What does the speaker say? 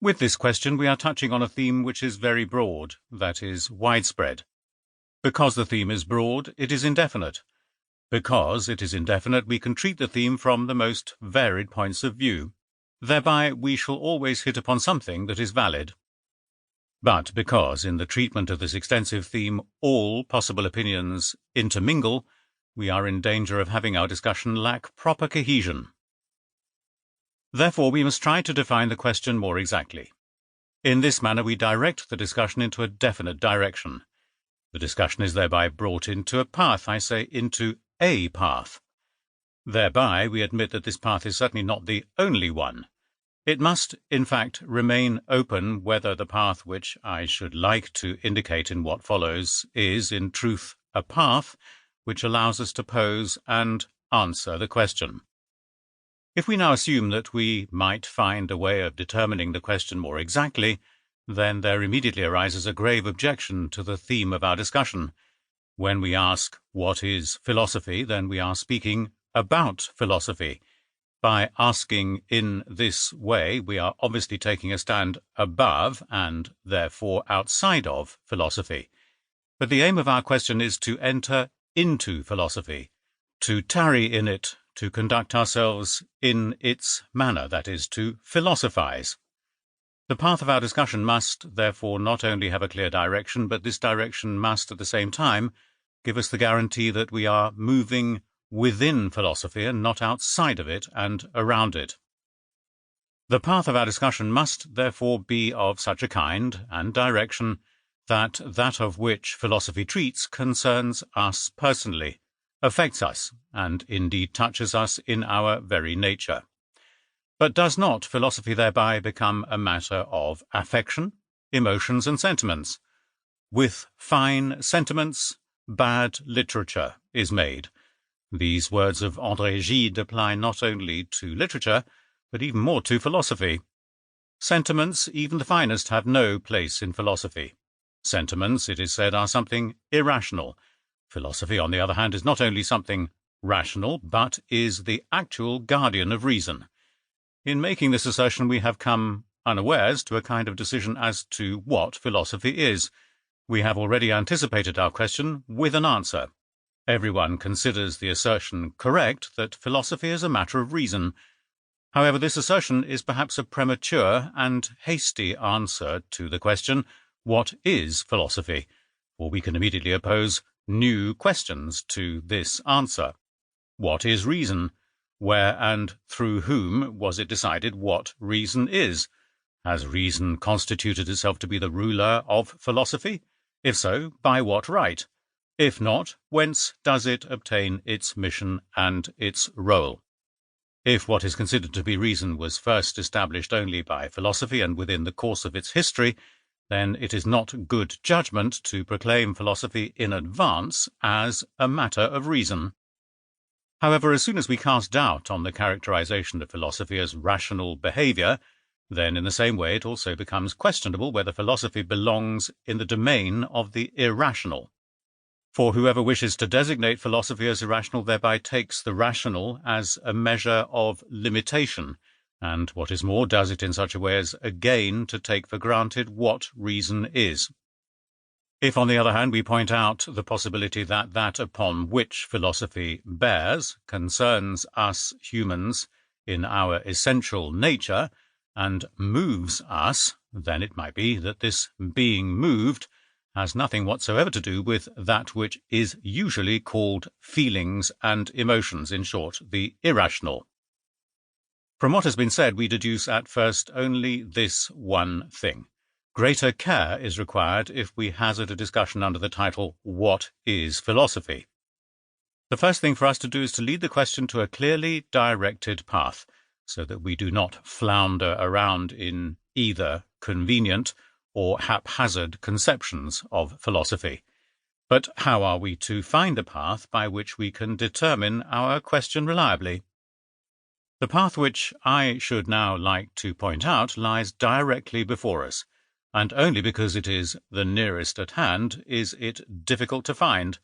With this question, we are touching on a theme which is very broad, that is, widespread. Because the theme is broad, it is indefinite. Because it is indefinite, we can treat the theme from the most varied points of view. Thereby, we shall always hit upon something that is valid. But because in the treatment of this extensive theme all possible opinions intermingle, we are in danger of having our discussion lack proper cohesion. Therefore, we must try to define the question more exactly. In this manner, we direct the discussion into a definite direction. The discussion is thereby brought into a path, I say into a path. Thereby, we admit that this path is certainly not the only one. It must, in fact, remain open whether the path which I should like to indicate in what follows is, in truth, a path which allows us to pose and answer the question. If we now assume that we might find a way of determining the question more exactly, then there immediately arises a grave objection to the theme of our discussion. When we ask, what is philosophy, then we are speaking about philosophy. By asking in this way, we are obviously taking a stand above and therefore outside of philosophy. But the aim of our question is to enter into philosophy, to tarry in it, to conduct ourselves in its manner, that is, to philosophize. The path of our discussion must, therefore, not only have a clear direction, but this direction must, at the same time, give us the guarantee that we are moving within philosophy and not outside of it and around it. The path of our discussion must, therefore, be of such a kind and direction that of which philosophy treats concerns us personally, affects us, and indeed touches us in our very nature. But does not philosophy thereby become a matter of affection, emotions, and sentiments? With fine sentiments, bad literature is made. These words of André Gide apply not only to literature, but even more to philosophy. Sentiments, even the finest, have no place in philosophy. Sentiments, it is said, are something irrational. Philosophy, on the other hand, is not only something rational, but is the actual guardian of reason. In making this assertion, we have come unawares to a kind of decision as to what philosophy is. We have already anticipated our question with an answer. Everyone considers the assertion correct that philosophy is a matter of reason. However, this assertion is perhaps a premature and hasty answer to the question, what is philosophy? For we can immediately oppose new questions to this answer. What is reason? Where and through whom was it decided what reason is? Has reason constituted itself to be the ruler of philosophy? If so, by what right? If not, whence does it obtain its mission and its role? If what is considered to be reason was first established only by philosophy and within the course of its history, then it is not good judgment to proclaim philosophy in advance as a matter of reason. However, as soon as we cast doubt on the characterization of philosophy as rational behavior, then in the same way it also becomes questionable whether philosophy belongs in the domain of the irrational. For whoever wishes to designate philosophy as irrational thereby takes the rational as a measure of limitation, and what is more, does it in such a way as again to take for granted what reason is. If, on the other hand, we point out the possibility that upon which philosophy bears concerns us humans in our essential nature and moves us, then it might be that this being moved has nothing whatsoever to do with that which is usually called feelings and emotions, in short, the irrational. From what has been said, we deduce at first only this one thing. Greater care is required if we hazard a discussion under the title, What is Philosophy? The first thing for us to do is to lead the question to a clearly directed path, so that we do not flounder around in either convenient or haphazard conceptions of philosophy. But how are we to find a path by which we can determine our question reliably? The path which I should now like to point out lies directly before us, and only because it is the nearest at hand is it difficult to find.